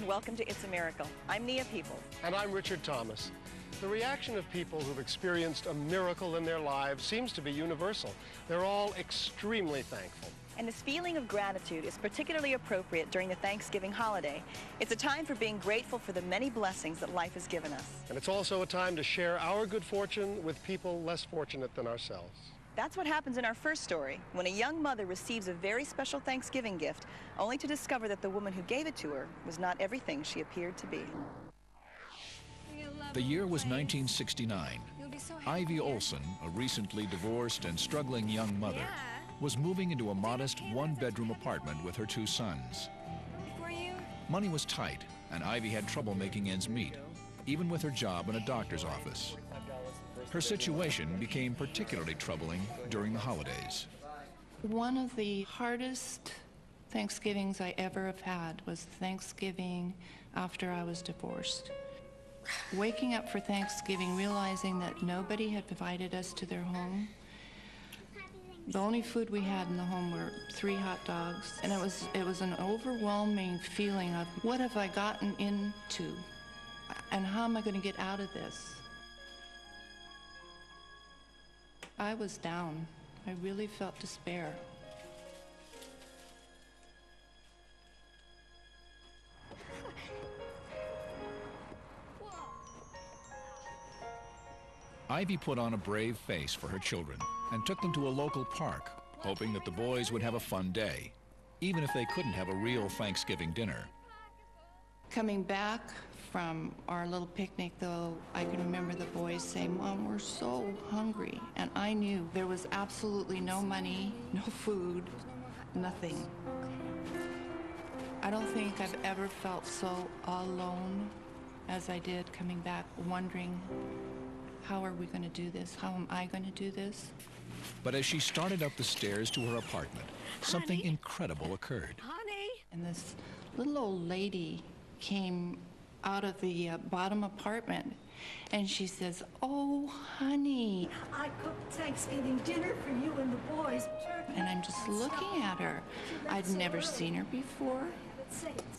welcome to It's a Miracle. I'm Nia Peoples. And I'm Richard Thomas. The reaction of people who've experienced a miracle in their lives seems to be universal. They're all extremely thankful. And this feeling of gratitude is particularly appropriate during the Thanksgiving holiday. It's a time for being grateful for the many blessings that life has given us. And it's also a time to share our good fortune with people less fortunate than ourselves. That's what happens in our first story, when a young mother receives a very special Thanksgiving gift, only to discover that the woman who gave it to her was not everything she appeared to be. The year was 1969. Ivy Olson, a recently divorced and struggling young mother, was moving into a modest one-bedroom apartment with her two sons. Money was tight, and Ivy had trouble making ends meet, even with her job in a doctor's office. Her situation became particularly troubling during the holidays. One of the hardest Thanksgivings I ever have had was Thanksgiving after I was divorced. Waking up for Thanksgiving, realizing that nobody had invited us to their home. The only food we had in the home were 3 hot dogs, and it was an overwhelming feeling of what have I gotten into, and how am I going to get out of this? I was down. I really felt despair. Ivy put on a brave face for her children and took them to a local park, hoping that the boys would have a fun day, even if they couldn't have a real Thanksgiving dinner. Coming back from our little picnic, though, I can remember the boys saying, "Mom, we're so hungry." And I knew there was absolutely no money, no food, nothing. I don't think I've ever felt so alone as I did coming back, wondering, how are we going to do this? How am I going to do this? But as she started up the stairs to her apartment, something incredible occurred. Honey! And this little old lady came out of the bottom apartment, and she says, "Oh, honey." I cooked Thanksgiving dinner for you and the boys. And I'm just looking at her. I'd never seen her before.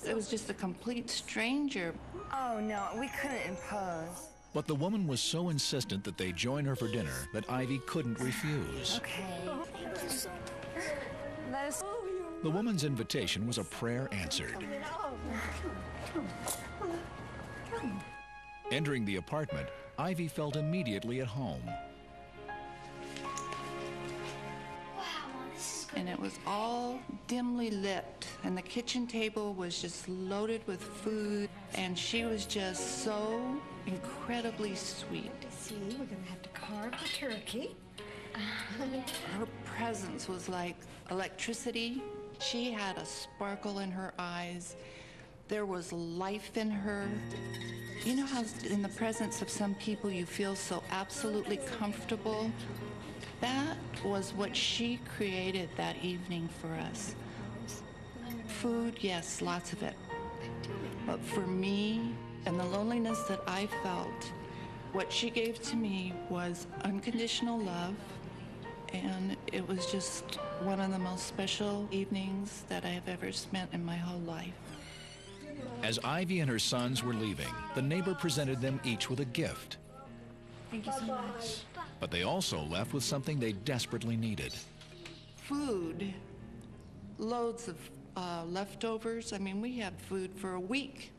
It was just a complete stranger. Oh, no, we couldn't impose. But the woman was so insistent that they join her for dinner that Ivy couldn't refuse. Okay. Thank you so much. The woman's invitation was a prayer answered. Entering the apartment, Ivy felt immediately at home. And it was all dimly lit, and the kitchen table was just loaded with food, and she was just so incredibly sweet. See, we're going to have to carve the turkey. Her presence was like electricity. She had a sparkle in her eyes. There was life in her. You know how in the presence of some people you feel so absolutely comfortable? That was what she created that evening for us. Food, yes, lots of it. But for me, and the loneliness that I felt, what she gave to me was unconditional love, and it was just one of the most special evenings that I have ever spent in my whole life. As Ivy and her sons were leaving, the neighbor presented them each with a gift. Thank you so much. But they also left with something they desperately needed. Food, loads of leftovers. I mean, we had food for a week.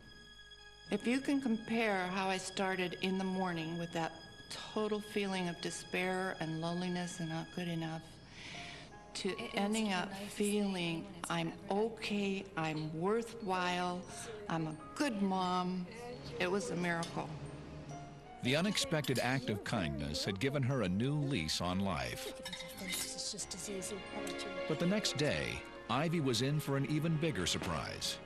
If you can compare how I started in the morning with that total feeling of despair and loneliness and not good enough, to ending up feeling I'm okay, I'm worthwhile, I'm a good mom, it was a miracle. The unexpected act of kindness had given her a new lease on life. But the next day, Ivy was in for an even bigger surprise.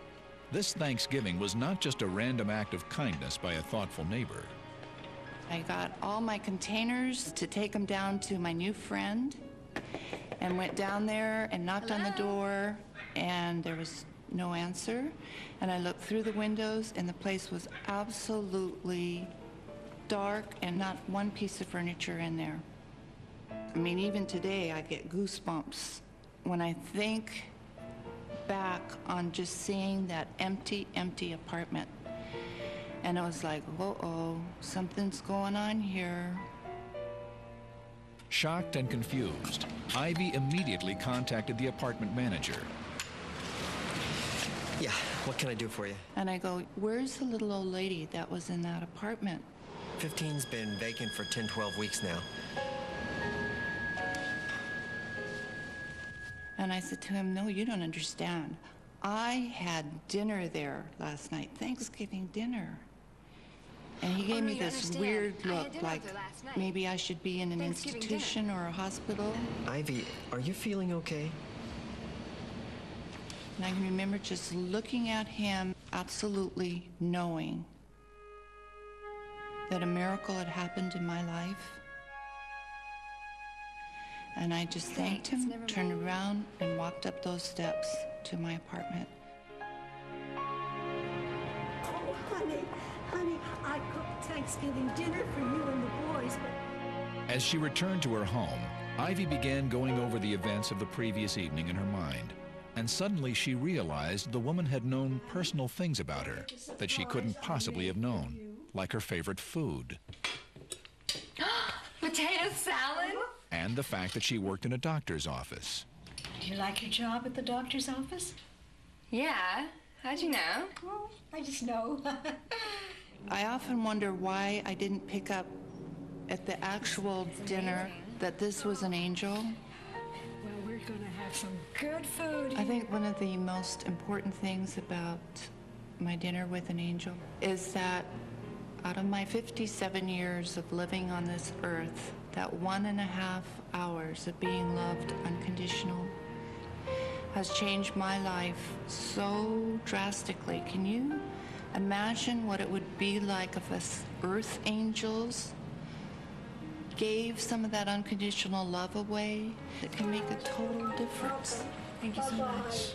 This Thanksgiving was not just a random act of kindness by a thoughtful neighbor. I got all my containers to take them down to my new friend, and went down there and knocked on the door, and there was no answer. And I looked through the windows, and the place was absolutely dark and not one piece of furniture in there. I mean, even today I get goosebumps when I think back on just seeing that empty apartment. And it was like, uh-oh, something's going on here. Shocked and confused, Ivy immediately contacted the apartment manager. Yeah, what can I do for you? And I go, where's the little old lady that was in that apartment? 15's been vacant for 10, 12 weeks now. And I said to him, no, you don't understand. I had dinner there last night, Thanksgiving dinner. And he gave me this weird look, like maybe I should be in an institution or a hospital. Ivy, are you feeling okay? And I can remember just looking at him, absolutely knowing that a miracle had happened in my life. And I just thanked him, turned around, and walked up those steps to my apartment. Oh, honey, I cooked Thanksgiving dinner for you and the boys, but... As she returned to her home, Ivy began going over the events of the previous evening in her mind. And suddenly she realized the woman had known personal things about her that she couldn't possibly have known, like her favorite food. Potato salad? And the fact that she worked in a doctor's office. Do you like your job at the doctor's office? Yeah. How'd you know? Well, I just know. I often wonder why I didn't pick up at the actual dinner that this was an angel. Well, we're gonna have some good food. I think one of the most important things about my dinner with an angel is that out of my 57 years of living on this earth, that 1.5 hours of being loved unconditional has changed my life so drastically. Can you imagine what it would be like if us earth angels gave some of that unconditional love away? It can make a total difference. Thank you so much.